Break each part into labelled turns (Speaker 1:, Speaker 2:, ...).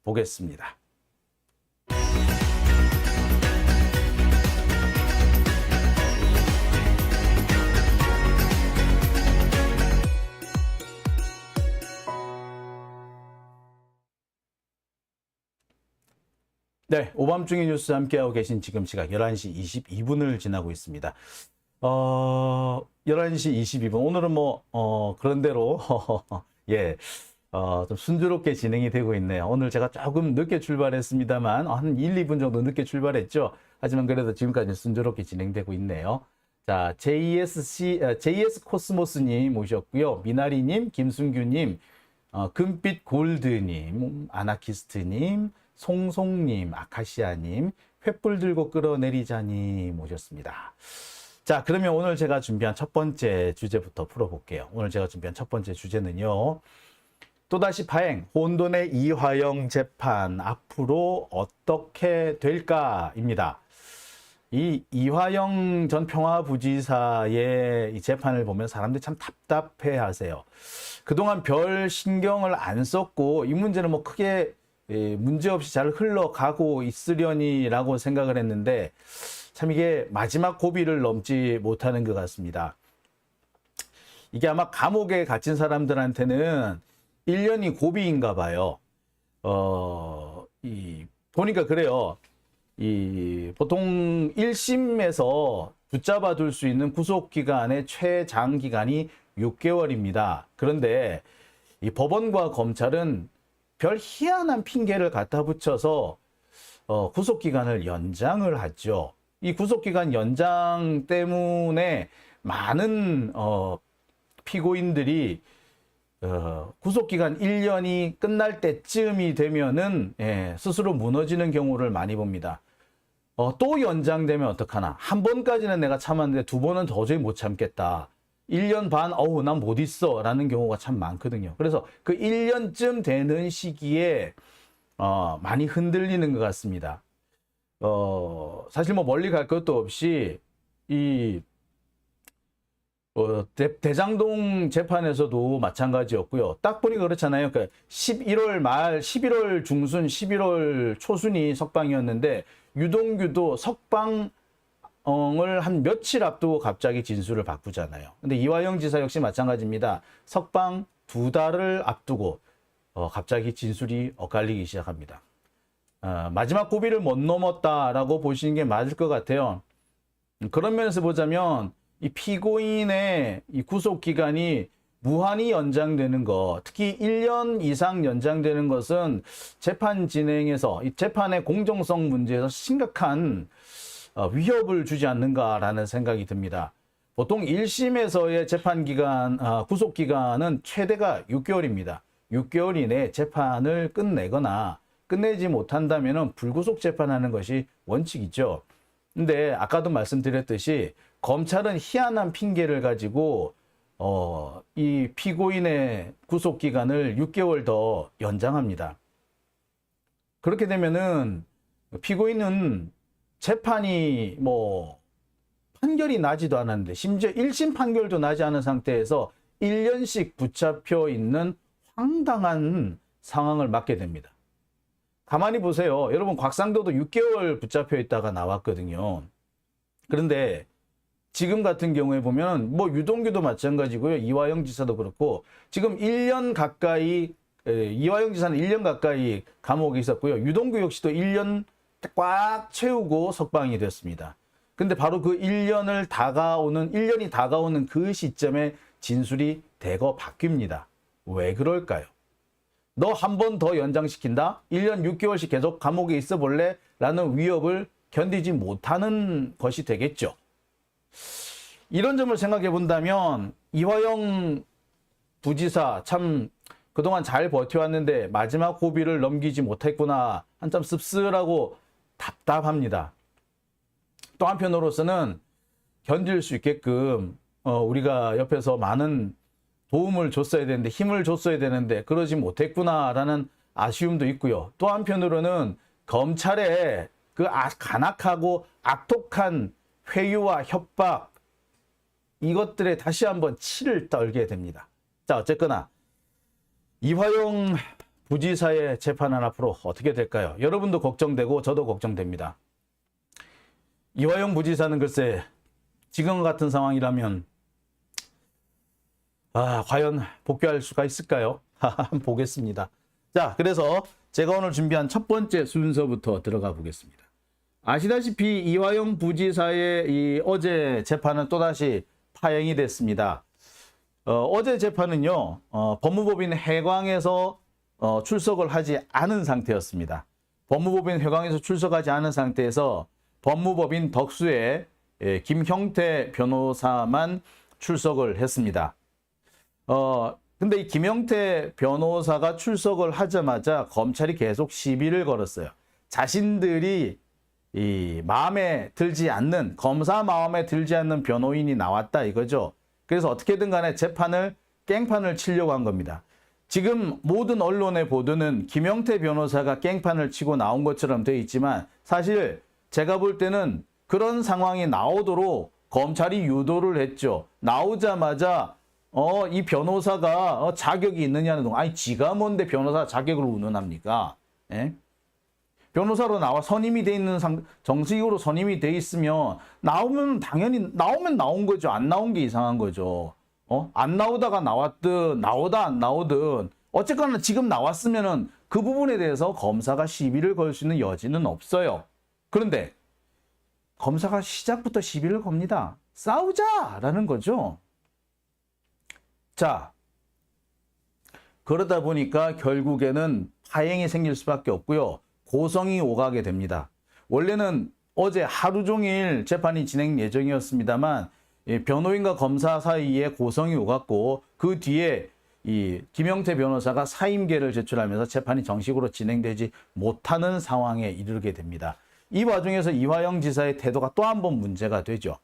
Speaker 1: 보겠습니다. 네, 오밤중의 뉴스 함께하고 계신 지금 시각 11시 22분을 지나고 있습니다. 11시 22분. 오늘은 그런대로, 예, 좀 순조롭게 진행이 되고 있네요. 오늘 제가 조금 늦게 출발했습니다만, 한 1, 2분 정도 늦게 출발했죠. 하지만 그래도 지금까지 순조롭게 진행되고 있네요. 자, JS 코스모스님 모셨고요. 미나리님, 김순규님, 금빛 골드님, 아나키스트님, 송송님, 아카시아님, 횃불 들고 끌어내리자님 모셨습니다. 자, 그러면 오늘 제가 준비한 첫 번째 주제부터 풀어볼게요. 오늘 제가 준비한 첫 번째 주제는요. 또다시 파행, 혼돈의 이화영 재판 앞으로 어떻게 될까입니다. 이 이화영 전 평화부지사의 이 재판을 보면 사람들이 참 답답해 하세요. 그동안 별 신경을 안 썼고 이 문제는 크게 문제없이 잘 흘러가고 있으려니라고 생각을 했는데 참 이게 마지막 고비를 넘지 못하는 것 같습니다. 이게 아마 감옥에 갇힌 사람들한테는 1년이 고비인가 봐요. 보니까 그래요. 보통 1심에서 붙잡아 둘 수 있는 구속기간의 최장기간이 6개월입니다. 그런데 이 법원과 검찰은 별 희한한 핑계를 갖다 붙여서 구속기간을 연장을 하죠. 이 구속기간 연장 때문에 많은 피고인들이 구속기간 1년이 끝날 때쯤이 되면은 스스로 무너지는 경우를 많이 봅니다. 또 연장되면 어떡하나. 한 번까지는 내가 참았는데 두 번은 도저히 못 참겠다. 1년 반, 난 못 있어 라는 경우가 참 많거든요. 그래서 그 1년쯤 되는 시기에 많이 흔들리는 것 같습니다. 사실 멀리 갈 것도 없이 대장동 재판에서도 마찬가지였고요. 딱 보니 그렇잖아요. 그러니까 11월 말, 11월 중순, 11월 초순이 석방이었는데 유동규도 석방을 한 며칠 앞두고 갑자기 진술을 바꾸잖아요. 근데 이화영 지사 역시 마찬가지입니다. 석방 2달을 앞두고 갑자기 진술이 엇갈리기 시작합니다. 마지막 고비를 못 넘었다라고 보시는 게 맞을 것 같아요. 그런 면에서 보자면 이 피고인의 이 구속기간이 무한히 연장되는 것, 특히 1년 이상 연장되는 것은 재판 진행에서 이 재판의 공정성 문제에서 심각한 위협을 주지 않는가라는 생각이 듭니다. 보통 1심에서의 재판기간, 구속기간은 최대가 6개월입니다. 6개월 이내에 재판을 끝내거나 끝내지 못한다면 불구속 재판하는 것이 원칙이죠. 근데 아까도 말씀드렸듯이 검찰은 희한한 핑계를 가지고 이 피고인의 구속기간을 6개월 더 연장합니다. 그렇게 되면은 피고인은 재판이 판결이 나지도 않았는데 심지어 1심 판결도 나지 않은 상태에서 1년씩 붙잡혀 있는 황당한 상황을 맞게 됩니다. 가만히 보세요. 여러분 곽상도도 6개월 붙잡혀 있다가 나왔거든요. 그런데 지금 같은 경우에 보면 유동규도 마찬가지고요. 이화영 지사도 그렇고 지금 1년 가까이 이화영 지사는 1년 가까이 감옥에 있었고요. 유동규 역시도 1년 꽉 채우고 석방이 됐습니다. 근데 바로 그 1년이 다가오는 그 시점에 진술이 대거 바뀝니다. 왜 그럴까요? 너 한 번 더 연장시킨다? 1년 6개월씩 계속 감옥에 있어 볼래? 라는 위협을 견디지 못하는 것이 되겠죠. 이런 점을 생각해 본다면 이화영 부지사 참 그동안 잘 버텨왔는데 마지막 고비를 넘기지 못했구나. 한참 씁쓸하고 답답합니다. 또 한편으로서는 견딜 수 있게끔 우리가 옆에서 많은 도움을 줬어야 되는데 힘을 줬어야 되는데 그러지 못했구나라는 아쉬움도 있고요. 또 한편으로는 검찰의 그 간악하고 악독한 회유와 협박 이것들에 다시 한번 치를 떨게 됩니다. 자, 어쨌거나 이화영 부지사의 재판은 앞으로 어떻게 될까요? 여러분도 걱정되고 저도 걱정됩니다. 이화영 부지사는 글쎄 지금 같은 상황이라면 과연 복귀할 수가 있을까요? 한번 보겠습니다. 자, 그래서 제가 오늘 준비한 첫 번째 순서부터 들어가 보겠습니다. 아시다시피 이화영 부지사의 이 어제 재판은 또다시 파행이 됐습니다. 어제 재판은요, 법무법인 해광에서 출석을 하지 않은 상태였습니다. 법무법인 해광에서 출석하지 않은 상태에서 법무법인 덕수의 김형태 변호사만 출석을 했습니다. 근데 이 김형태 변호사가 출석을 하자마자 검찰이 계속 시비를 걸었어요. 자신들이 이 마음에 들지 않는, 검사 마음에 들지 않는 변호인이 나왔다 이거죠. 그래서 어떻게든 간에 재판을 깽판을 치려고 한 겁니다. 지금 모든 언론의 보도는 김형태 변호사가 깽판을 치고 나온 것처럼 되어 있지만 사실 제가 볼 때는 그런 상황이 나오도록 검찰이 유도를 했죠. 나오자마자 이 변호사가 자격이 있느냐는 동 아니 지가 뭔데 변호사 자격을 운운합니까? 예? 변호사로 나와 선임이 돼 있는 정식으로 선임이 돼 있으면 나오면 당연히 나온 거죠. 안 나온 게 이상한 거죠. 안 나오다가 나왔든 나오다 안 나오든 어쨌거나 지금 나왔으면은 그 부분에 대해서 검사가 시비를 걸 수 있는 여지는 없어요. 그런데 검사가 시작부터 시비를 겁니다. 싸우자라는 거죠. 자, 그러다 보니까 결국에는 파행이 생길 수밖에 없고요. 고성이 오가게 됩니다. 원래는 어제 하루 종일 재판이 진행 예정이었습니다만 변호인과 검사 사이에 고성이 오갔고 그 뒤에 이 김형태 변호사가 사임계를 제출하면서 재판이 정식으로 진행되지 못하는 상황에 이르게 됩니다. 이 와중에서 이화영 지사의 태도가 또 한 번 문제가 되죠.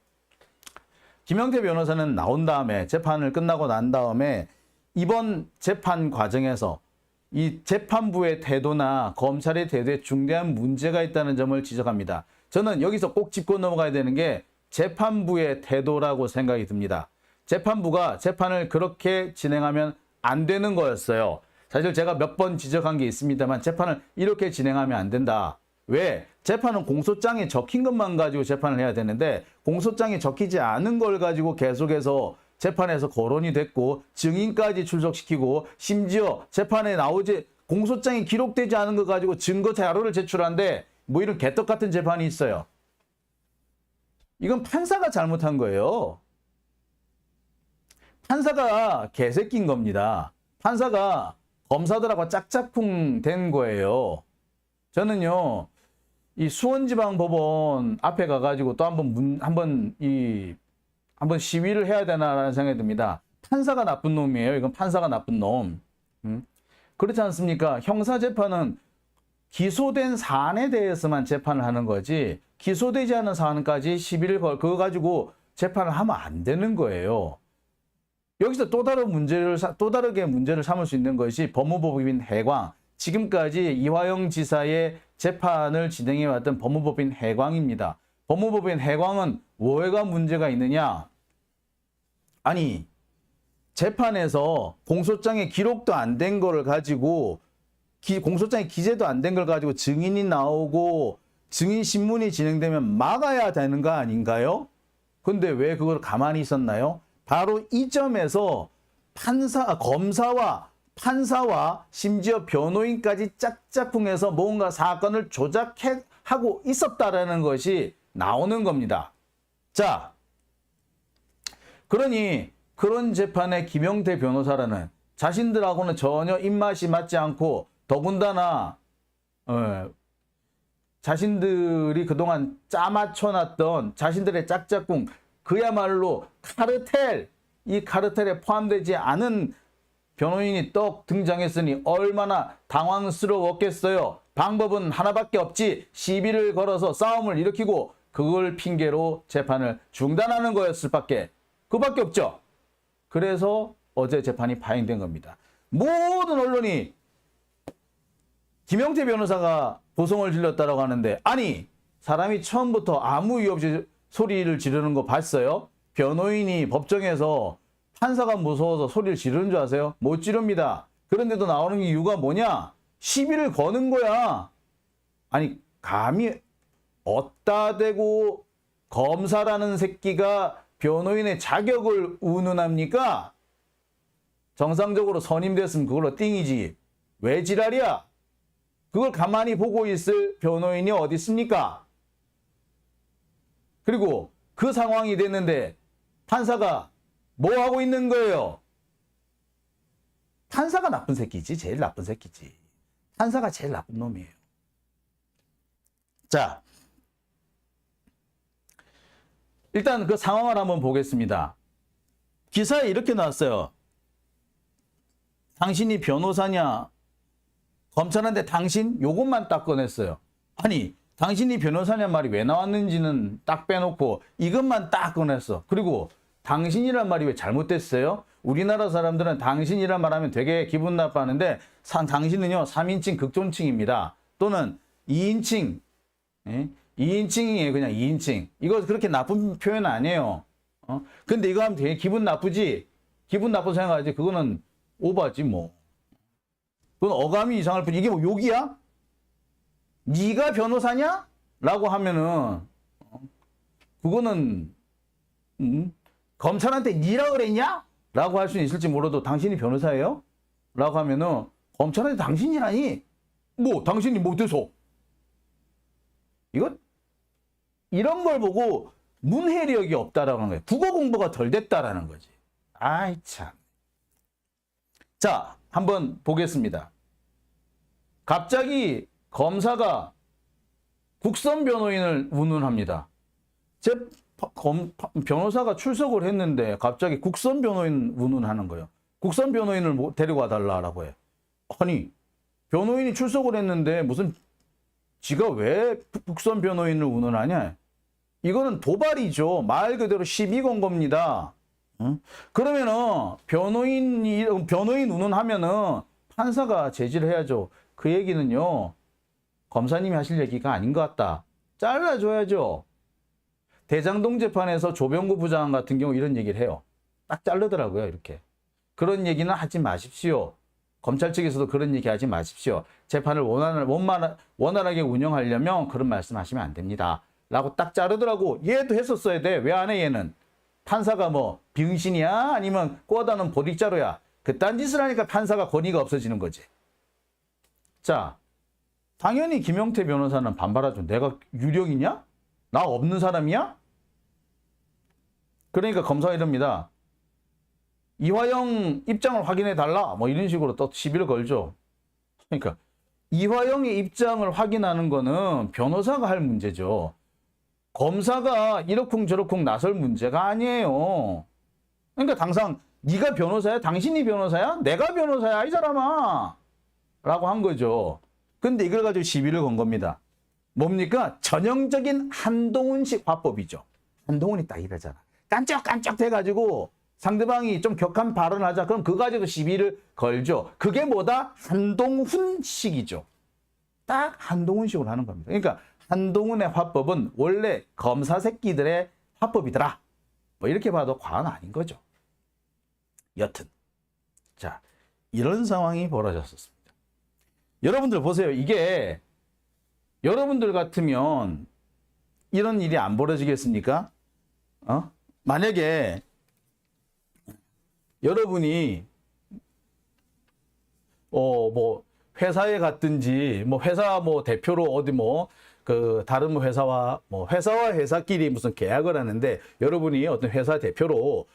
Speaker 1: 김형태 변호사는 나온 다음에 재판을 끝나고 난 다음에 이번 재판 과정에서 이 재판부의 태도나 검찰의 태도에 중대한 문제가 있다는 점을 지적합니다. 저는 여기서 꼭 짚고 넘어가야 되는 게 재판부의 태도라고 생각이 듭니다. 재판부가 재판을 그렇게 진행하면 안 되는 거였어요. 사실 제가 몇 번 지적한 게 있습니다만 재판을 이렇게 진행하면 안 된다. 왜? 재판은 공소장에 적힌 것만 가지고 재판을 해야 되는데 공소장에 적히지 않은 걸 가지고 계속해서 재판에서 거론이 됐고 증인까지 출석시키고 심지어 재판에 나오지 공소장에 기록되지 않은 거 가지고 증거 자료를 제출한데 뭐 이런 개떡 같은 재판이 있어요. 이건 판사가 잘못한 거예요. 판사가 개새끼인 겁니다. 판사가 검사들하고 짝짝꿍 된 거예요. 저는요, 이 수원지방법원 앞에 가가지고 또 한번 시위를 해야 되나라는 생각이 듭니다. 판사가 나쁜 놈이에요. 이건 판사가 나쁜 놈. 그렇지 않습니까? 형사재판은 기소된 사안에 대해서만 재판을 하는 거지 기소되지 않은 사안까지 시비를 그거 가지고 재판을 하면 안 되는 거예요. 여기서 또 다르게 문제를 삼을 수 있는 것이 법무법인 해광. 지금까지 이화영 지사의 재판을 진행해왔던 법무법인 해광입니다. 법무법인 해광은 뭐가 문제가 있느냐? 아니, 재판에서 공소장에 기록도 안 된 거를 가지고 공소장에 기재도 안 된 걸 가지고 증인이 나오고 증인 신문이 진행되면 막아야 되는 거 아닌가요? 근데 왜 그걸 가만히 있었나요? 바로 이 점에서 검사와 판사와 심지어 변호인까지 짝짝꿍해서 뭔가 사건을 조작하고 있었다라는 것이 나오는 겁니다. 자, 그러니 그런 재판에 김형태 변호사라는 자신들하고는 전혀 입맛이 맞지 않고 더군다나 자신들이 그동안 짜맞춰놨던 자신들의 짝짝꿍 그야말로 카르텔, 이 카르텔에 포함되지 않은 변호인이 떡 등장했으니 얼마나 당황스러웠겠어요. 방법은 하나밖에 없지. 시비를 걸어서 싸움을 일으키고 그걸 핑계로 재판을 중단하는 거였을 그밖에 없죠. 그래서 어제 재판이 파행된 겁니다. 모든 언론이 김형태 변호사가 고성을 질렀다고 하는데 아니 사람이 처음부터 아무 이유 없이 소리를 지르는 거 봤어요? 변호인이 법정에서 판사가 무서워서 소리를 지르는 줄 아세요? 못 지릅니다. 그런데도 나오는 이유가 뭐냐? 시비를 거는 거야. 아니, 감히 어따 대고 검사라는 새끼가 변호인의 자격을 운운합니까? 정상적으로 선임됐으면 그걸로 띵이지. 왜 지랄이야? 그걸 가만히 보고 있을 변호인이 어디 있습니까? 그리고 그 상황이 됐는데 판사가 뭐 하고 있는 거예요? 판사가 나쁜 새끼지. 제일 나쁜 새끼지. 판사가 제일 나쁜 놈이에요. 자, 일단 그 상황을 한번 보겠습니다. 기사에 이렇게 나왔어요. 당신이 변호사냐? 검찰한테 당신? 요것만 딱 꺼냈어요. 아니, 당신이 변호사냐 말이 왜 나왔는지는 딱 빼놓고 이것만 딱 꺼냈어. 그리고 당신이란 말이 왜 잘못됐어요? 우리나라 사람들은 당신이란 말하면 되게 기분 나빠하는데 당신은요 3인칭 극존칭입니다. 또는 2인칭 2인칭이에요. 그냥 2인칭. 이거 그렇게 나쁜 표현 아니에요. 근데 이거 하면 되게 기분 나쁘지? 기분 나쁘고 생각하지? 그거는 오바지 뭐. 그건 어감이 이상할 뿐. 이게 뭐 욕이야? 네가 변호사냐? 라고 하면은 그거는 검찰한테 니라 그랬냐? 라고 할 수는 있을지 몰라도 당신이 변호사예요? 라고 하면은 검찰한테 당신이라니? 뭐 당신이 뭐 돼서? 이거 이런 걸 보고 문해력이 없다라고 하는 거예요. 국어 공부가 덜 됐다라는 거지. 아이 참. 자, 한번 보겠습니다. 갑자기 검사가 국선 변호인을 운운합니다. 변호사가 출석을 했는데 갑자기 국선 변호인 운운하는 거예요. 국선 변호인을 데리고 와달라고 해요. 아니, 변호인이 출석을 했는데 무슨 지가 왜 국선 변호인을 운운하냐? 이거는 도발이죠. 말 그대로 시비 건 겁니다. 응? 그러면은 변호인 운운하면은 판사가 제지를 해야죠. 그 얘기는요, 검사님이 하실 얘기가 아닌 것 같다. 잘라줘야죠. 대장동 재판에서 조병구 부장 같은 경우 이런 얘기를 해요. 딱 자르더라고요, 이렇게. 그런 얘기는 하지 마십시오. 검찰 측에서도 그런 얘기 하지 마십시오. 재판을 원활하게 운영하려면 그런 말씀 하시면 안 됩니다. 라고 딱 자르더라고. 얘도 했었어야 돼. 왜 안 해, 얘는? 판사가 뭐 병신이야? 아니면 꼬다는 보릿자루야? 그딴 짓을 하니까 판사가 권위가 없어지는 거지. 자, 당연히 김용태 변호사는 반발하죠. 내가 유령이냐? 나 없는 사람이야? 그러니까 검사가 이럽니다. 이화영 입장을 확인해 달라. 뭐 이런 식으로 또 시비를 걸죠. 그러니까 이화영의 입장을 확인하는 거는 변호사가 할 문제죠. 검사가 이러쿵저러쿵 나설 문제가 아니에요. 그러니까 당장 네가 변호사야? 당신이 변호사야? 내가 변호사야? 이 사람아. 라고 한 거죠. 근데 이걸 가지고 시비를 건 겁니다. 뭡니까? 전형적인 한동훈식 화법이죠. 한동훈이 딱 이러잖아. 깐쩍깐쩍 돼가지고 상대방이 좀 격한 발언을 하자. 그럼 그거 가지고 시비를 걸죠. 그게 뭐다? 한동훈식이죠. 딱 한동훈식으로 하는 겁니다. 그러니까 한동훈의 화법은 원래 검사 새끼들의 화법이더라. 뭐 이렇게 봐도 과언 아닌 거죠. 여튼 자, 이런 상황이 벌어졌었습니다. 여러분들 보세요. 이게 여러분들 같으면 이런 일이 안 벌어지겠습니까? 만약에 여러분이 뭐 회사에 갔든지 뭐 회사 뭐 대표로 어디 뭐 그 다른 회사와 회사끼리 무슨 계약을 하는데 여러분이 어떤 회사 대표로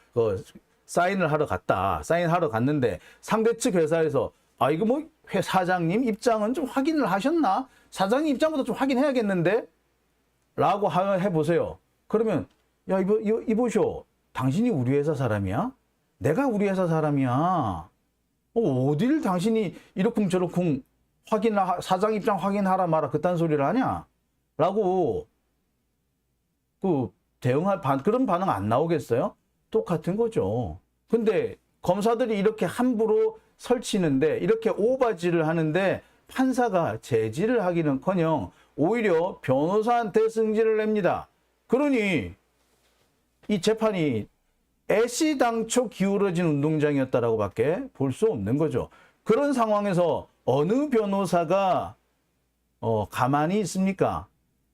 Speaker 1: 사인하러 갔는데 상대 측 회사에서 이거 뭐 사장님 입장은 좀 확인을 하셨나? 사장님 입장부터 좀 확인해야겠는데? 라고 해보세요. 그러면 야 이보쇼, 당신이 우리 회사 사람이야? 내가 우리 회사 사람이야. 어딜 당신이 이러쿵저러쿵 사장 입장 확인하라 마라 그딴 소리를 하냐? 라고 그런 반응 안 나오겠어요? 똑같은 거죠. 근데 검사들이 이렇게 함부로 설치는데 이렇게 오바지를 하는데 판사가 제지를 하기는커녕 오히려 변호사한테 승질을 냅니다. 그러니 이 재판이 애시당초 기울어진 운동장이었다라고 밖에 볼 수 없는 거죠. 그런 상황에서 어느 변호사가 가만히 있습니까?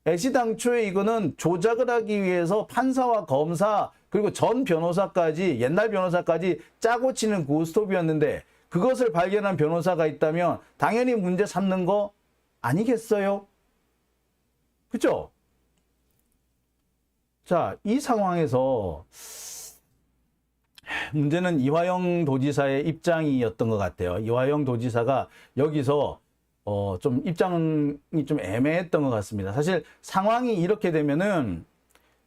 Speaker 1: 애시당초에 이거는 조작을 하기 위해서 판사와 검사 그리고 전 변호사까지 옛날 변호사까지 짜고 치는 고스톱이었는데 그것을 발견한 변호사가 있다면 당연히 문제 삼는 거 아니겠어요? 그죠? 자, 이 상황에서 문제는 이화영 도지사의 입장이었던 것 같아요. 이화영 도지사가 여기서 좀 입장이 좀 애매했던 것 같습니다. 사실 상황이 이렇게 되면은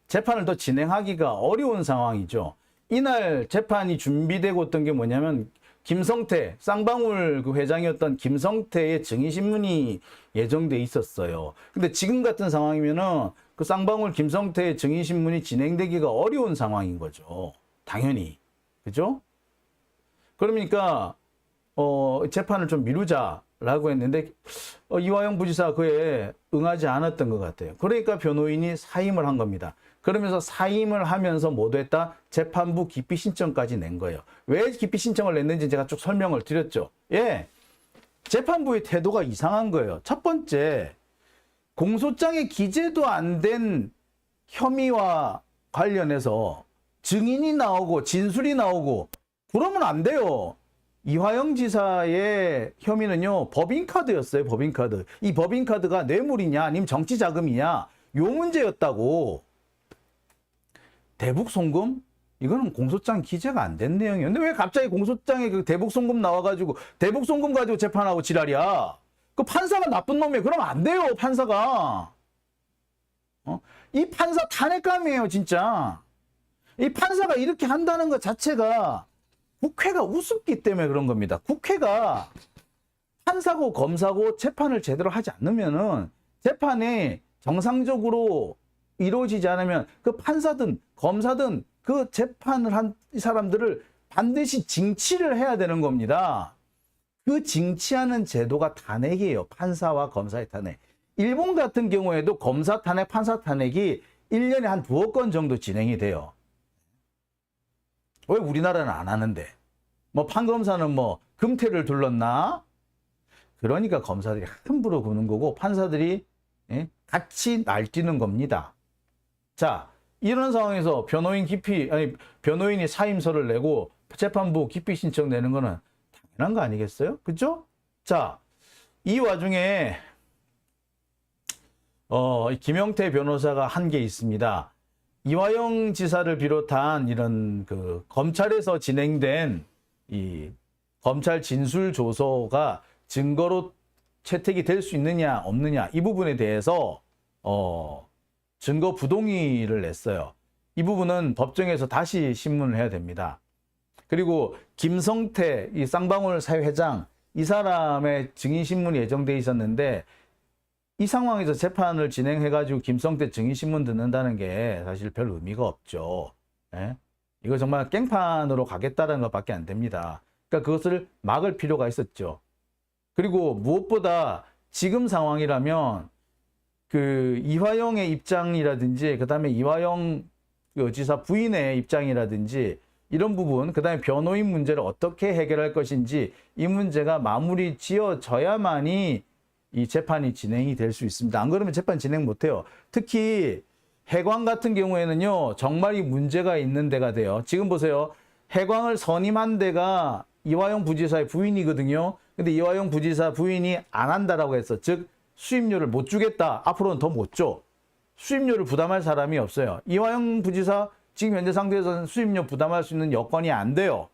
Speaker 1: 재판을 더 진행하기가 어려운 상황이죠. 이날 재판이 준비되고 있던 게 뭐냐면 김성태, 쌍방울 그 회장이었던 김성태의 증인신문이 예정돼 있었어요. 근데 지금 같은 상황이면은 그 쌍방울 김성태의 증인신문이 진행되기가 어려운 상황인 거죠. 당연히. 그죠? 그러니까, 재판을 좀 미루자라고 했는데, 이화영 부지사 그에 응하지 않았던 것 같아요. 그러니까 변호인이 사임을 한 겁니다. 그러면서 사임을 하면서 모두 했다? 재판부 기피 신청까지 낸 거예요. 왜 기피 신청을 냈는지 제가 쭉 설명을 드렸죠. 예. 재판부의 태도가 이상한 거예요. 첫 번째, 공소장에 기재도 안 된 혐의와 관련해서 증인이 나오고 진술이 나오고 그러면 안 돼요. 이화영 지사의 혐의는요, 법인카드였어요. 법인카드. 이 법인카드가 뇌물이냐 아니면 정치자금이냐 요 문제였다고. 대북송금? 이거는 공소장 기재가 안 된 내용이에요. 근데 왜 갑자기 공소장에 그 대북송금 나와가지고 대북송금 가지고 재판하고 지랄이야. 그 판사가 나쁜 놈이에요. 그러면 안 돼요. 판사가. 이 판사 탄핵감이에요. 진짜. 이 판사가 이렇게 한다는 것 자체가 국회가 우습기 때문에 그런 겁니다. 국회가 판사고 검사고 재판을 제대로 하지 않으면은 재판이 정상적으로 이루어지지 않으면 그 판사든 검사든 그 재판을 한 이 사람들을 반드시 징치를 해야 되는 겁니다. 그 징치하는 제도가 탄핵이에요. 판사와 검사의 탄핵. 일본 같은 경우에도 검사 탄핵, 판사 탄핵이 1년에 한 2억 건 정도 진행이 돼요. 왜 우리나라는 안 하는데? 뭐 판검사는 뭐 금태를 둘렀나? 그러니까 검사들이 함부로 구는 거고 판사들이 같이 날뛰는 겁니다. 자, 이런 상황에서 변호인이 사임서를 내고 재판부 기피 신청 내는 거는 당연한 거 아니겠어요? 그죠? 자, 이 와중에 김영태 변호사가 한 게 있습니다. 이화영 지사를 비롯한 이런 그 검찰에서 진행된 이 검찰 진술 조서가 증거로 채택이 될 수 있느냐 없느냐 이 부분에 대해서 증거 부동의를 냈어요. 이 부분은 법정에서 다시 신문을 해야 됩니다. 그리고 김성태 이 쌍방울 사회회장 이 사람의 증인 신문이 예정돼 있었는데 이 상황에서 재판을 진행해가지고 김성태 증인신문 듣는다는 게 사실 별 의미가 없죠. 예? 이거 정말 깽판으로 가겠다는 것밖에 안 됩니다. 그러니까 그것을 막을 필요가 있었죠. 그리고 무엇보다 지금 상황이라면 그 이화영의 입장이라든지 그다음에 이화영 지사 부인의 입장이라든지 이런 부분, 그다음에 변호인 문제를 어떻게 해결할 것인지 이 문제가 마무리 지어져야만이 이 재판이 진행이 될 수 있습니다. 안 그러면 재판 진행 못해요. 특히 해광 같은 경우에는요. 정말 이 문제가 있는 데가 돼요. 지금 보세요. 해광을 선임한 데가 이화영 부지사의 부인이거든요. 근데 이화영 부지사 부인이 안 한다라고 했어. 즉 수임료를 못 주겠다. 앞으로는 더 못 줘. 수임료를 부담할 사람이 없어요. 이화영 부지사 지금 현재 상태에서는 수임료 부담할 수 있는 여건이 안 돼요.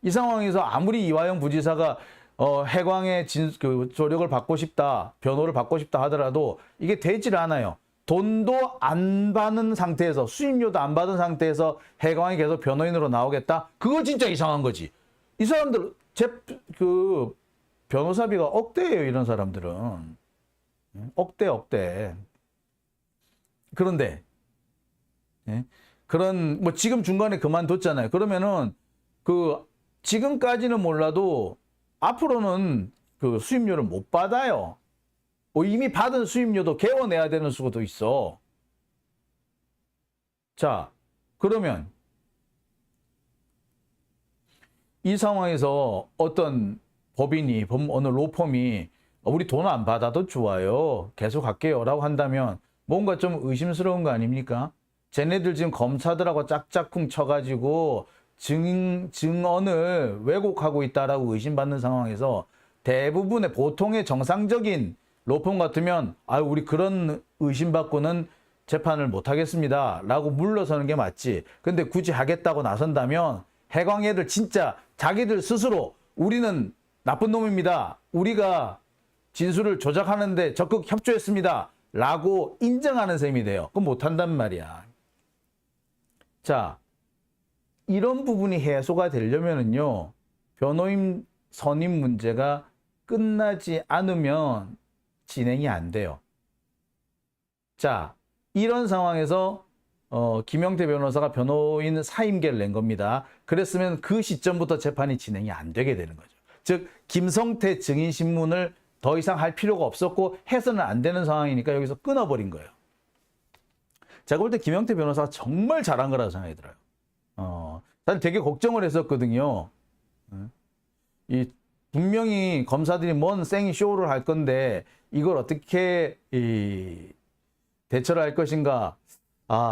Speaker 1: 이 상황에서 아무리 이화영 부지사가 해광의 조력을 받고 싶다, 변호를 받고 싶다 하더라도 이게 되질 않아요. 돈도 안 받는 상태에서, 수임료도 안 받은 상태에서 해광이 계속 변호인으로 나오겠다? 그거 진짜 이상한 거지. 이 사람들, 변호사비가 억대예요, 이런 사람들은. 억대. 그런데, 뭐 지금 중간에 그만뒀잖아요. 그러면은, 지금까지는 몰라도 앞으로는 그 수임료를 못 받아요. 이미 받은 수임료도 개원해야 되는 수도 있어. 자, 그러면 이 상황에서 어떤 법인이, 어느 로펌이 우리 돈 안 받아도 좋아요, 계속 할게요 라고 한다면 뭔가 좀 의심스러운 거 아닙니까? 쟤네들 지금 검사들하고 짝짝꿍 쳐가지고 증언을 왜곡하고 있다라고 의심받는 상황에서 대부분의 보통의 정상적인 로펌 같으면 우리 그런 의심받고는 재판을 못 하겠습니다 라고 물러서는 게 맞지. 근데 굳이 하겠다고 나선다면 해광애들 진짜 자기들 스스로 우리는 나쁜 놈입니다, 우리가 진술을 조작하는데 적극 협조했습니다 라고 인정하는 셈이 돼요. 그건 못한단 말이야. 자, 이런 부분이 해소가 되려면은요, 변호인 선임 문제가 끝나지 않으면 진행이 안 돼요. 자, 이런 상황에서 김영태 변호사가 변호인 사임계를 낸 겁니다. 그랬으면 그 시점부터 재판이 진행이 안 되게 되는 거죠. 즉 김성태 증인 신문을 더 이상 할 필요가 없었고 해서는 안 되는 상황이니까 여기서 끊어버린 거예요. 제가 볼 때 김영태 변호사가 정말 잘한 거라고 생각이 들어요. 사실 되게 걱정을 했었거든요. 분명히 검사들이 뭔 생이 쇼를 할 건데 이걸 어떻게 대처를 할 것인가,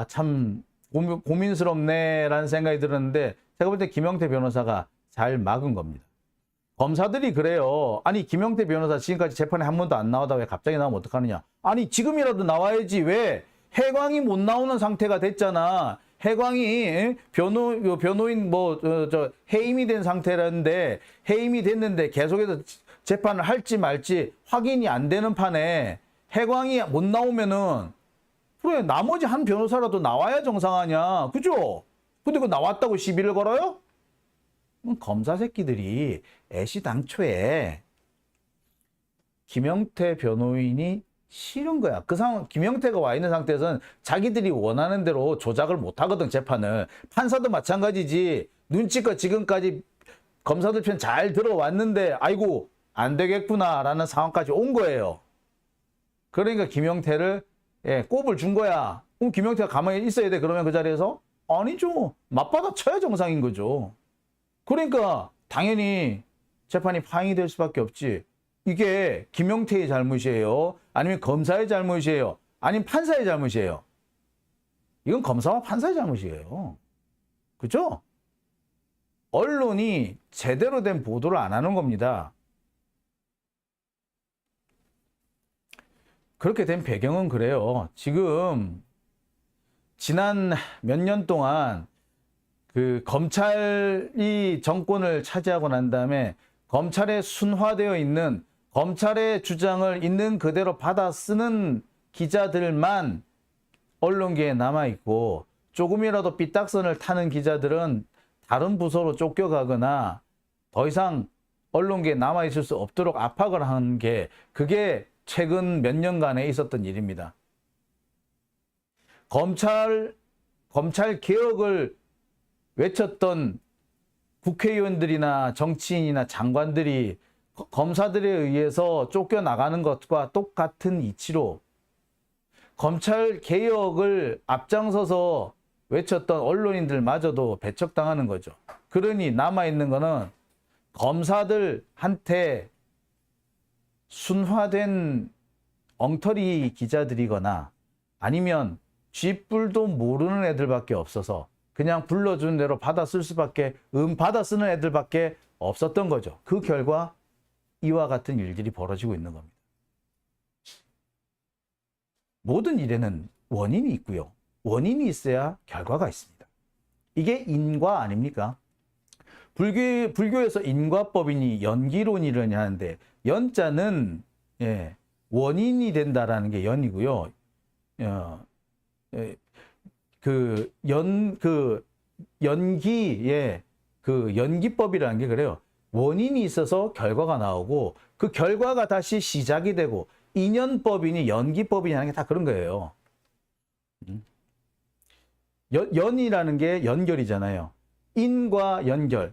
Speaker 1: 참 고민스럽네라는 생각이 들었는데 제가 볼 때 김영태 변호사가 잘 막은 겁니다. 검사들이 그래요. 아니 김영태 변호사 지금까지 재판에 한 번도 안 나오다 왜 갑자기 나오면 어떡하느냐. 아니 지금이라도 나와야지. 왜? 해광이 못 나오는 상태가 됐잖아. 해광이 변호인 해임이 된 상태라는데, 해임이 됐는데 계속해서 재판을 할지 말지 확인이 안 되는 판에 해광이 못 나오면은 그래 나머지 한 변호사라도 나와야 정상 아니야, 그죠? 근데 그 나왔다고 시비를 걸어요? 검사 새끼들이 애시당초에 김영태 변호인이 싫은 거야. 그 상황, 김영태가 와 있는 상태에서는 자기들이 원하는 대로 조작을 못 하거든, 재판을. 판사도 마찬가지지. 눈치껏 지금까지 검사들 편 잘 들어왔는데 아이고 안 되겠구나라는 상황까지 온 거예요. 그러니까 김영태를 꼽을 준 거야. 그럼 김영태가 가만히 있어야 돼, 그러면 그 자리에서? 아니죠. 맞받아 쳐야 정상인 거죠. 그러니까 당연히 재판이 파행이 될 수밖에 없지. 이게 김영태의 잘못이에요? 아니면 검사의 잘못이에요? 아니면 판사의 잘못이에요? 이건 검사와 판사의 잘못이에요. 그죠? 언론이 제대로 된 보도를 안 하는 겁니다. 그렇게 된 배경은 그래요. 지금 지난 몇 년 동안 그 검찰이 정권을 차지하고 난 다음에 검찰에 순화되어 있는, 검찰의 주장을 있는 그대로 받아 쓰는 기자들만 언론계에 남아있고, 조금이라도 삐딱선을 타는 기자들은 다른 부서로 쫓겨가거나 더 이상 언론계에 남아있을 수 없도록 압박을 한 게, 그게 최근 몇 년간에 있었던 일입니다. 검찰 개혁을 외쳤던 국회의원들이나 정치인이나 장관들이 검사들에 의해서 쫓겨나가는 것과 똑같은 이치로 검찰 개혁을 앞장서서 외쳤던 언론인들마저도 배척당하는 거죠. 그러니 남아있는 거는 검사들한테 순화된 엉터리 기자들이거나 아니면 쥐뿔도 모르는 애들밖에 없어서 그냥 불러준 대로 받아 쓸 수밖에, 받아 쓰는 애들밖에 없었던 거죠. 그 결과 이와 같은 일들이 벌어지고 있는 겁니다. 모든 일에는 원인이 있고요. 원인이 있어야 결과가 있습니다. 이게 인과 아닙니까? 불교에서 인과법이니 연기론이라니 하는데, 연자는 원인이 된다라는 게 연이고요. 연기의 그 연기법이라는 게 그래요. 원인이 있어서 결과가 나오고 그 결과가 다시 시작이 되고, 인연법이니 연기법이니 하는 게 다 그런 거예요. 연이라는 게 연결이잖아요. 인과 연결.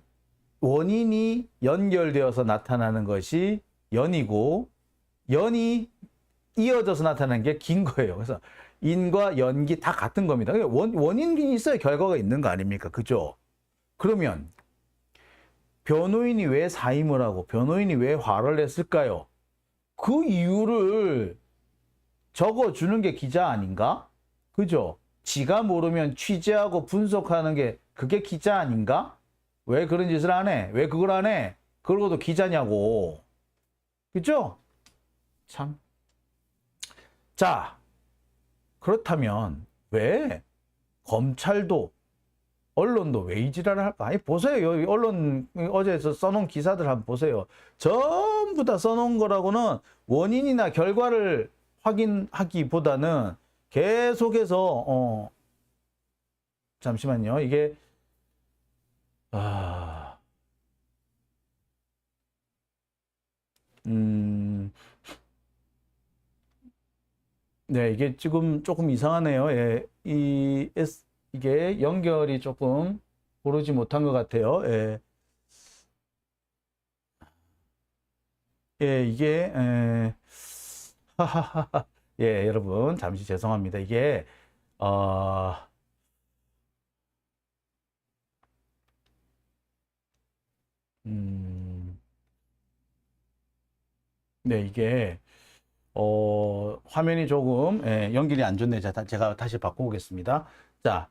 Speaker 1: 원인이 연결되어서 나타나는 것이 연이고, 연이 이어져서 나타나는 게 긴 거예요. 그래서 인과 연기 다 같은 겁니다. 원인이 있어야 결과가 있는 거 아닙니까? 그죠? 그러면 변호인이 왜 사임을 하고 변호인이 왜 화를 냈을까요? 그 이유를 적어주는 게 기자 아닌가? 그죠? 지가 모르면 취재하고 분석하는 게 그게 기자 아닌가? 왜 그런 짓을 안 해? 왜 그걸 안 해? 그러고도 기자냐고. 그죠? 참. 자, 그렇다면 왜 검찰도 언론도 왜 이 지랄을 할까? 아니 보세요. 여기 언론 어제 써놓은 기사들 한번 보세요. 전부 다 써놓은 거라고는 원인이나 결과를 확인하기보다는 계속해서 잠시만요. 이게 네, 이게 지금 조금 이상하네요. 예, 이게 연결이 조금 고르지 못한 것 같아요. 예, 예 이게, 하하하. 예, 여러분, 잠시 죄송합니다. 이게, 어, 네, 이게, 화면이 조금, 연결이 안 좋네. 제가 다시 바꿔보겠습니다. 자,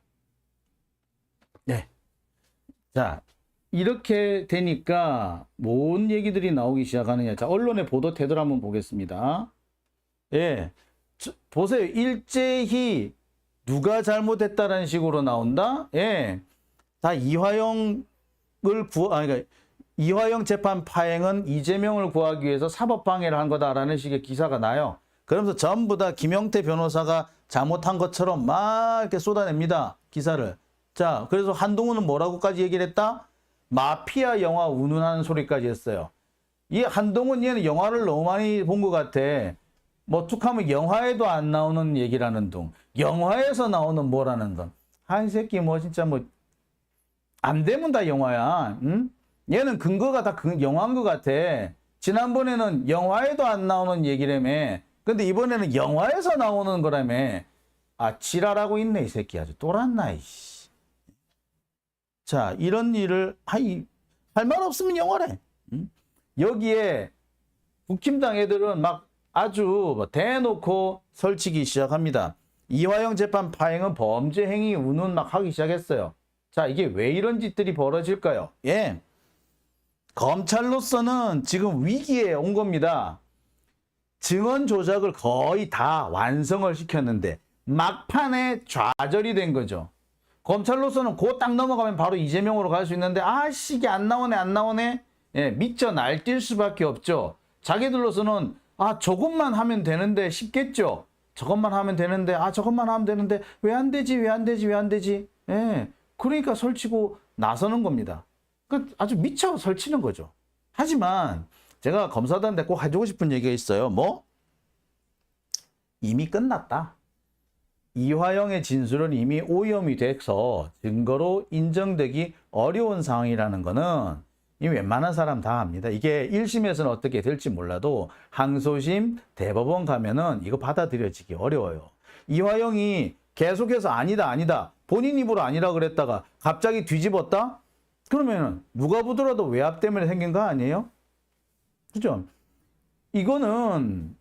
Speaker 1: 네. 자, 이렇게 되니까 뭔 얘기들이 나오기 시작하느냐. 자, 언론의 보도 태도를 한번 보겠습니다. 예. 보세요. 일제히 누가 잘못했다라는 식으로 나온다? 예. 다 그러니까 이화영 재판 파행은 이재명을 구하기 위해서 사법방해를 한 거다라는 식의 기사가 나요. 그러면서 전부 다 김영태 변호사가 잘못한 것처럼 막 이렇게 쏟아냅니다. 기사를. 자, 그래서 한동훈은 뭐라고까지 얘기를 했다? 마피아 영화 운운하는 소리까지 했어요. 이 한동훈 얘는 영화를 너무 많이 본 것 같아. 뭐 툭하면 영화에도 안 나오는 얘기라는 둥. 영화에서 나오는 뭐라는 둥. 한 새끼 뭐 진짜 뭐 안 되면 다 영화야. 응? 얘는 근거가 다 영화인 것 같아. 지난번에는 영화에도 안 나오는 얘기라며. 근데 이번에는 영화에서 나오는 거라며. 아, 지랄하고 있네, 이 새끼. 아주 똘았나, 이씨. 자, 이런 일을, 할 말 없으면 영화래. 응? 여기에 국힘당 애들은 막 아주 대놓고 설치기 시작합니다. 이화영 재판 파행은 범죄 행위 운운 막 하기 시작했어요. 자, 이게 왜 이런 짓들이 벌어질까요? 예. 검찰로서는 지금 위기에 온 겁니다. 증언 조작을 거의 다 완성을 시켰는데 막판에 좌절이 된 거죠. 검찰로서는 그 딱 넘어가면 바로 이재명으로 갈 수 있는데 아씨 이게 안 나오네. 예, 미쳐 날뛸 수밖에 없죠. 자기들로서는 저것만 하면 되는데 싶겠죠. 저것만 하면 되는데 저것만 하면 되는데 왜 안 되지. 예, 그러니까 설치고 나서는 겁니다. 아주 미쳐 설치는 거죠. 하지만 제가 검사들한테 꼭 해주고 싶은 얘기가 있어요. 뭐? 이미 끝났다. 이화영의 진술은 이미 오염이 돼서 증거로 인정되기 어려운 상황이라는 거는 이미 웬만한 사람 다 압니다. 이게 1심에서는 어떻게 될지 몰라도 항소심, 대법원 가면은 이거 받아들여지기 어려워요. 이화영이 계속해서 아니다. 본인 입으로 아니라 그랬다가 갑자기 뒤집었다? 그러면은 누가 보더라도 외압 때문에 생긴 거 아니에요? 그죠? 이거는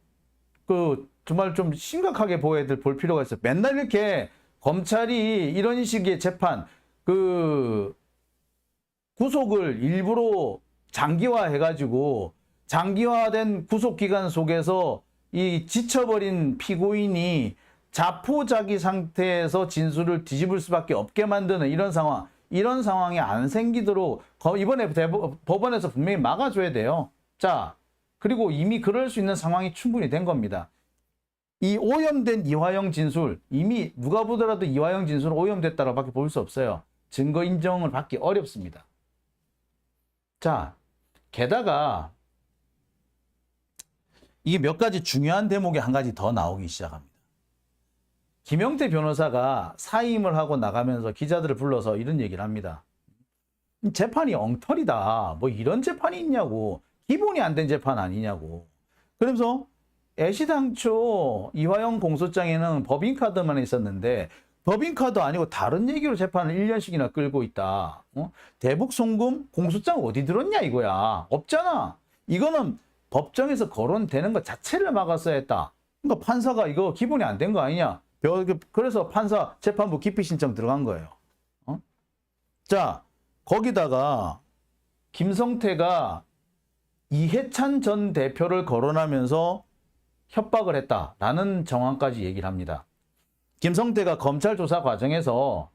Speaker 1: 정말 좀 심각하게 볼 필요가 있어요. 맨날 이렇게 검찰이 이런 식의 재판, 구속을 일부러 장기화해가지고 장기화된 구속기간 속에서 이 지쳐버린 피고인이 자포자기 상태에서 진술을 뒤집을 수밖에 없게 만드는 이런 상황이 안 생기도록 이번에 법원에서 분명히 막아줘야 돼요. 자, 그리고 이미 그럴 수 있는 상황이 충분히 된 겁니다. 이 오염된 이화영 진술, 이미 누가 보더라도 이화영 진술은 오염됐다고 밖에 볼 수 없어요. 증거 인정을 받기 어렵습니다. 자, 게다가 이게 몇 가지 중요한 대목이 한 가지 더 나오기 시작합니다. 김영태 변호사가 사임을 하고 나가면서 기자들을 불러서 이런 얘기를 합니다. 재판이 엉터리다. 뭐 이런 재판이 있냐고. 기본이 안 된 재판 아니냐고. 그러면서 애시당초 이화영 공소장에는 법인카드만 있었는데 법인카도 아니고 다른 얘기로 재판을 1년씩이나 끌고 있다. 대북 송금 공소장 어디 들었냐 이거야. 없잖아. 이거는 법정에서 거론되는 것 자체를 막았어야 했다. 그러니까 판사가 이거 기본이 안 된 거 아니냐. 그래서 판사 재판부 기피 신청 들어간 거예요. 자, 거기다가 김성태가 이해찬 전 대표를 거론하면서 협박을 했다라는 정황까지 얘기를 합니다. 김성태가 검찰 조사 과정에서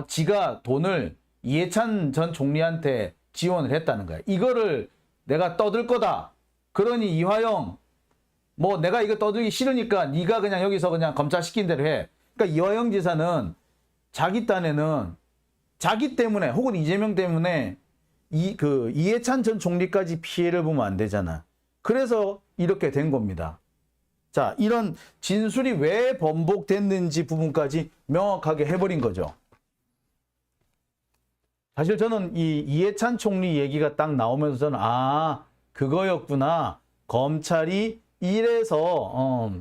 Speaker 1: 지가 돈을 이해찬 전 총리한테 지원을 했다는 거야. 이거를 내가 떠들 거다. 그러니 이화영 뭐 내가 이거 떠들기 싫으니까 네가 그냥 여기서 그냥 검찰 시킨 대로 해. 그러니까 이화영 지사는 자기 딴에는 자기 때문에 혹은 이재명 때문에 이해찬 전 총리까지 피해를 보면 안 되잖아. 그래서 이렇게 된 겁니다. 자, 이런 진술이 왜 번복됐는지 부분까지 명확하게 해버린 거죠. 사실 저는 이 이해찬 총리 얘기가 딱 나오면서 저는 그거였구나. 검찰이 이래서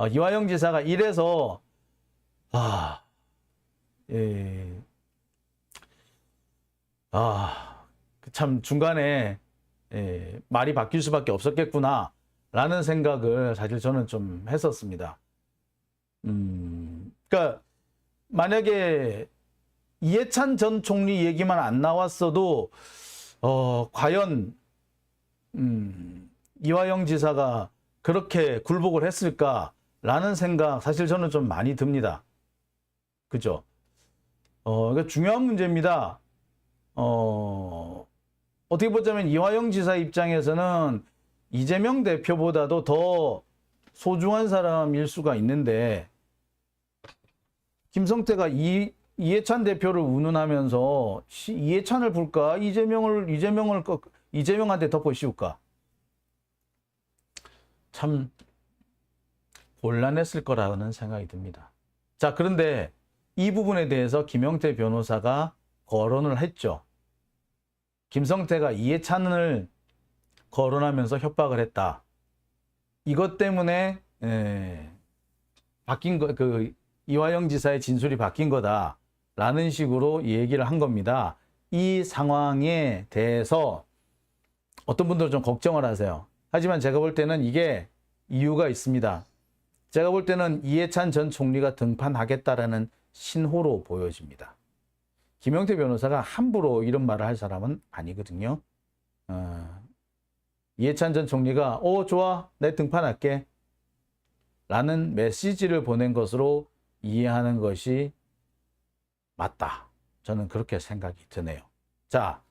Speaker 1: 이화영 지사가 이래서 참 중간에 말이 바뀔 수밖에 없었겠구나 라는 생각을 사실 저는 좀 했었습니다. 그러니까 만약에 이해찬 전 총리 얘기만 안 나왔어도 과연 이화영 지사가 그렇게 굴복을 했을까라는 생각 사실 저는 좀 많이 듭니다. 그죠? 그러니까 중요한 문제입니다. 어떻게 보자면 이화영 지사 입장에서는 이재명 대표보다도 더 소중한 사람일 수가 있는데 김성태가 이해찬 대표를 운운하면서 이해찬을 볼까 이재명한테 덮어 씌울까 참 곤란했을 거라는 생각이 듭니다. 자, 그런데 이 부분에 대해서 김영태 변호사가 거론을 했죠. 김성태가 이해찬을 거론하면서 협박을 했다. 이것 때문에 바뀐 거, 이화영 지사의 진술이 바뀐 거다라는 식으로 얘기를 한 겁니다. 이 상황에 대해서 어떤 분들은 좀 걱정을 하세요. 하지만 제가 볼 때는 이게 이유가 있습니다. 제가 볼 때는 이해찬 전 총리가 등판하겠다라는 신호로 보여집니다. 김영태 변호사가 함부로 이런 말을 할 사람은 아니거든요. 이해찬 전 총리가 좋아, 내 등판할게 라는 메시지를 보낸 것으로 이해하는 것이 맞다. 저는 그렇게 생각이 드네요. 자,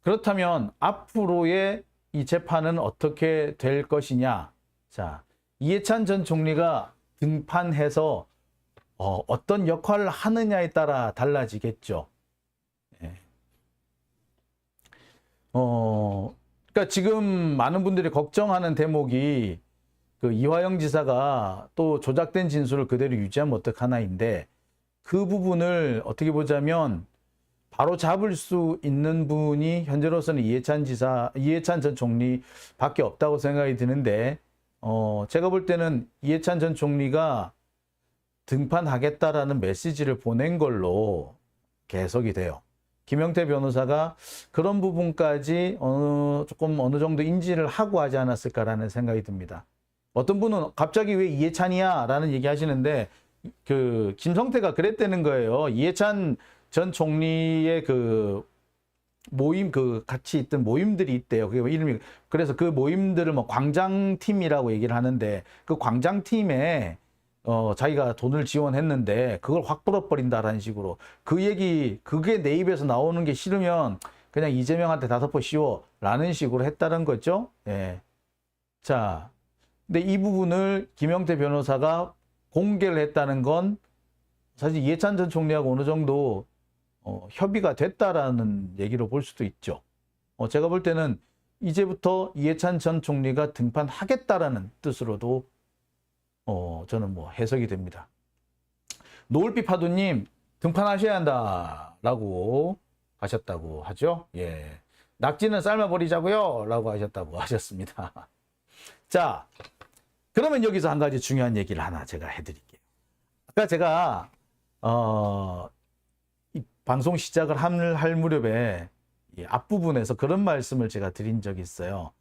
Speaker 1: 그렇다면 앞으로의 이 재판은 어떻게 될 것이냐. 자, 이해찬 전 총리가 등판해서 어떤 역할을 하느냐에 따라 달라지겠죠. 그러니까 지금 많은 분들이 걱정하는 대목이 이화영 지사가 또 조작된 진술을 그대로 유지하면 어떡하나인데 그 부분을 어떻게 보자면 바로 잡을 수 있는 분이 현재로서는 이해찬 전 총리밖에 없다고 생각이 드는데 제가 볼 때는 이해찬 전 총리가 등판하겠다라는 메시지를 보낸 걸로 해석이 돼요. 김영태 변호사가 그런 부분까지 어느 정도 인지를 하고 하지 않았을까라는 생각이 듭니다. 어떤 분은 갑자기 왜 이해찬이야? 라는 얘기 하시는데 김성태가 그랬다는 거예요. 이해찬 전 총리의 모임 같이 있던 모임들이 있대요. 그게 이름이 그래서 그 모임들을 광장팀이라고 얘기를 하는데 그 광장팀에 자기가 돈을 지원했는데 그걸 확 풀어버린다라는 식으로 그게 내 입에서 나오는 게 싫으면 그냥 이재명한테 다 덮어 씌워 라는 식으로 했다는 거죠. 예. 자, 근데 이 부분을 김영태 변호사가 공개를 했다는 건 사실 이해찬 전 총리하고 어느 정도 협의가 됐다라는 얘기로 볼 수도 있죠. 제가 볼 때는 이제부터 이해찬 전 총리가 등판하겠다라는 뜻으로도 저는 해석이 됩니다. 노을빛 파도님 등판하셔야 한다라고 하셨다고 하죠. 예, 낙지는 삶아버리자고요 라고 하셨다고 하셨습니다. 자, 그러면 여기서 한 가지 중요한 얘기를 하나 제가 해드릴게요. 아까 제가 이 방송 시작을 할 무렵에 이 앞부분에서 그런 말씀을 제가 드린 적이 있어요.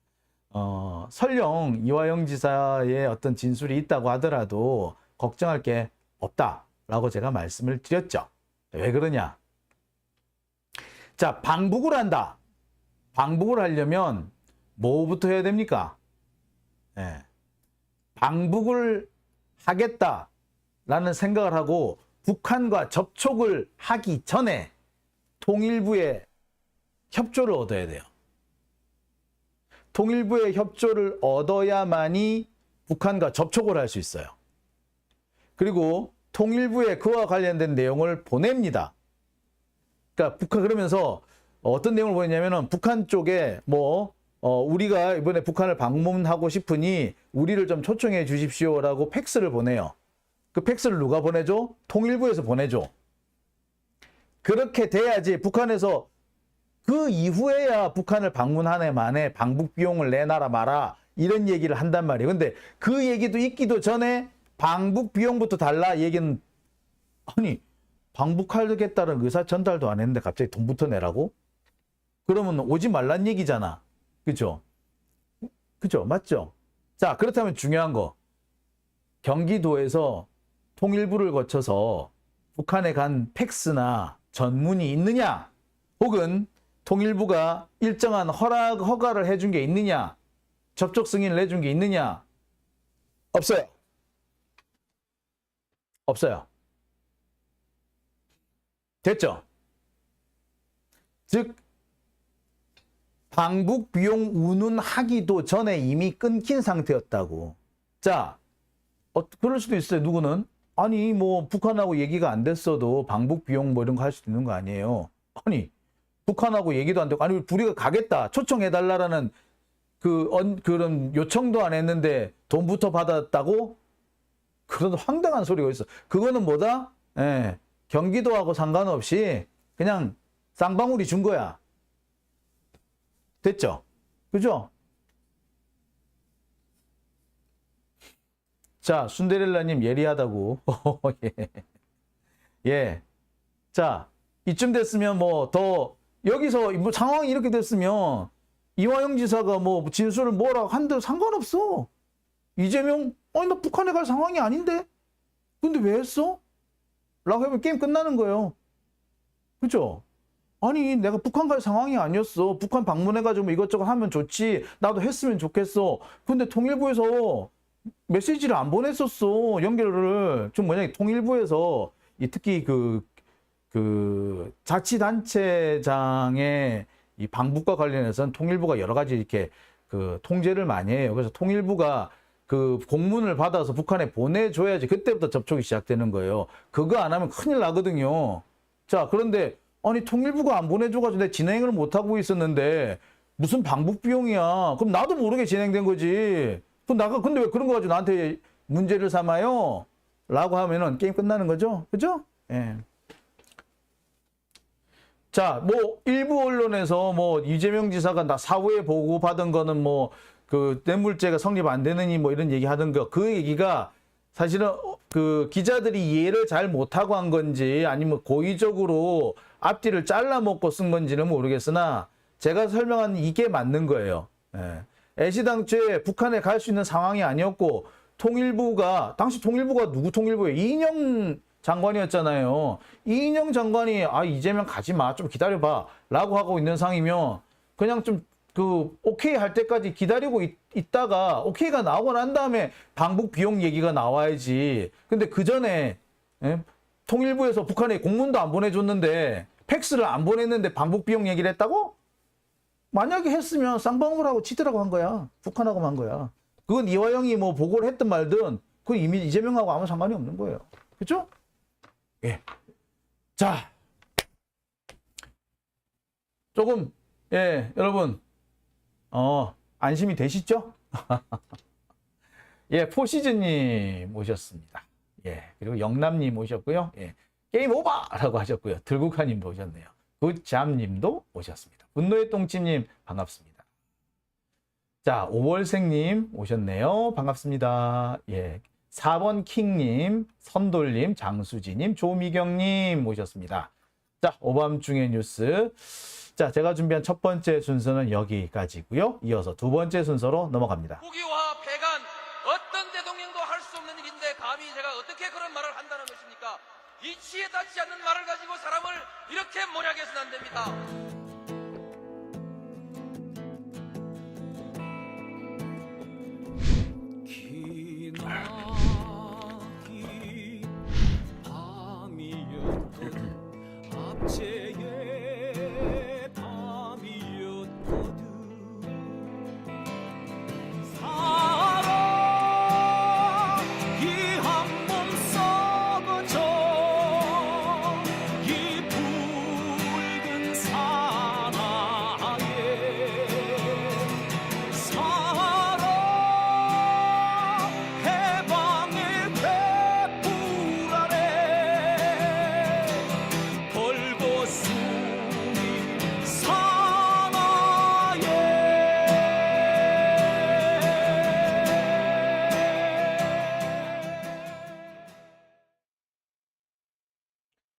Speaker 1: 설령 이화영 지사의 어떤 진술이 있다고 하더라도 걱정할 게 없다라고 제가 말씀을 드렸죠. 왜 그러냐? 자, 방북을 한다. 방북을 하려면 뭐부터 해야 됩니까? 예. 방북을 하겠다라는 생각을 하고 북한과 접촉을 하기 전에 통일부의 협조를 얻어야 돼요. 통일부의 협조를 얻어야만이 북한과 접촉을 할 수 있어요. 그리고 통일부에 그와 관련된 내용을 보냅니다. 그러니까 북한 그러면서 어떤 내용을 보냈냐면은 북한 쪽에 우리가 이번에 북한을 방문하고 싶으니 우리를 좀 초청해 주십시오라고 팩스를 보내요. 그 팩스를 누가 보내줘? 통일부에서 보내줘. 그렇게 돼야지 북한에서 그 이후에야 북한을 방문하네 만에 방북 비용을 내놔라 마라 이런 얘기를 한단 말이에요. 근데 그 얘기도 있기도 전에 방북 비용부터 달라 얘기는 아니 방북하겠다는 의사 전달도 안 했는데 갑자기 돈부터 내라고? 그러면 오지 말란 얘기잖아. 그죠? 그죠? 맞죠? 자, 그렇다면 중요한 거. 경기도에서 통일부를 거쳐서 북한에 간 팩스나 전문이 있느냐? 혹은 통일부가 일정한 허가를 해준 게 있느냐? 접촉 승인을 해준 게 있느냐? 없어요. 없어요. 됐죠? 즉 방북 비용 운운하기도 전에 이미 끊긴 상태였다고. 자, 그럴 수도 있어요. 누구는 아니 북한하고 얘기가 안 됐어도 방북 비용 이런 거 할 수도 있는 거 아니에요. 아니 북한하고 얘기도 안 되고 아니 우리가 가겠다 초청해달라라는 그런 요청도 안 했는데 돈부터 받았다고? 그런 황당한 소리가 있어. 그거는 뭐다? 예, 경기도하고 상관없이 그냥 쌍방울이 준 거야. 됐죠? 그죠? 자, 순데렐라님 예리하다고. 예. 예. 자, 이쯤 됐으면 여기서 상황이 이렇게 됐으면 이화영 지사가 진술을 뭐라고 한들 상관없어. 이재명, 나 북한에 갈 상황이 아닌데? 근데 왜 했어? 라고 하면 게임 끝나는 거예요. 그죠? 아니 내가 북한 갈 상황이 아니었어. 북한 방문해가지고 이것저것 하면 좋지. 나도 했으면 좋겠어. 근데 통일부에서 메시지를 안 보냈었어. 연결을. 좀 통일부에서 특히 자치단체장의 이 방북과 관련해서는 통일부가 여러 가지 이렇게 통제를 많이 해요. 그래서 통일부가 공문을 받아서 북한에 보내줘야지 그때부터 접촉이 시작되는 거예요. 그거 안 하면 큰일 나거든요. 자, 그런데 아니 통일부가 안 보내줘가지고 내가 진행을 못하고 있었는데 무슨 방북 비용이야. 그럼 나도 모르게 진행된 거지. 근데 왜 그런 거 가지고 나한테 문제를 삼아요? 라고 하면은 게임 끝나는 거죠. 그죠? 예. 자, 일부 언론에서 이재명 지사가 사후에 보고받은 거는 뇌물죄가 성립 안 되느니 이런 얘기 하던 그 얘기가 사실은 기자들이 이해를 잘 못하고 한 건지 아니면 고의적으로 앞뒤를 잘라먹고 쓴 건지는 모르겠으나 제가 설명한 이게 맞는 거예요. 예. 애시당초에 북한에 갈 수 있는 상황이 아니었고 당시 통일부가 누구 통일부예요? 이인영 장관이었잖아요. 이인영 장관이 이재명 가지 마, 좀 기다려봐 라고 하고 있는 상황이면 그냥 좀 오케이 할 때까지 기다리고 있다가 오케이가 나오고 난 다음에 방북 비용 얘기가 나와야지. 근데 그 전에 통일부에서 북한에 공문도 안 보내줬는데 팩스를 안 보냈는데 방북 비용 얘기를 했다고? 만약에 했으면 쌍방울하고 치더라고 한 거야. 북한하고 한 거야. 그건 이화영이 보고를 했든 말든 그건 이미 이재명하고 아무 상관이 없는 거예요. 그렇죠? 예. 자, 조금 여러분 안심이 되시죠? 예, 포시즈님 오셨습니다. 예, 그리고 영남님 오셨고요. 예, 게임 오버라고 하셨고요. 들국화님도 오셨네요. 굿잠님도 오셨습니다. 분노의 똥찜님 반갑습니다. 자, 오월생님 오셨네요. 반갑습니다. 예, 4번 킹님, 선돌님, 장수지님, 조미경님 모셨습니다. 자, 오밤중의 뉴스. 자, 제가 준비한 첫 번째 순서는 여기까지고요. 이어서 두 번째 순서로 넘어갑니다.
Speaker 2: 국유화 폐간 어떤 대통령도 할 수 없는 일인데 감히 제가 어떻게 그런 말을 한다는 것입니까? 이치에 닿지 않는 말을 가지고 사람을 이렇게 모략해서는 안 됩니다.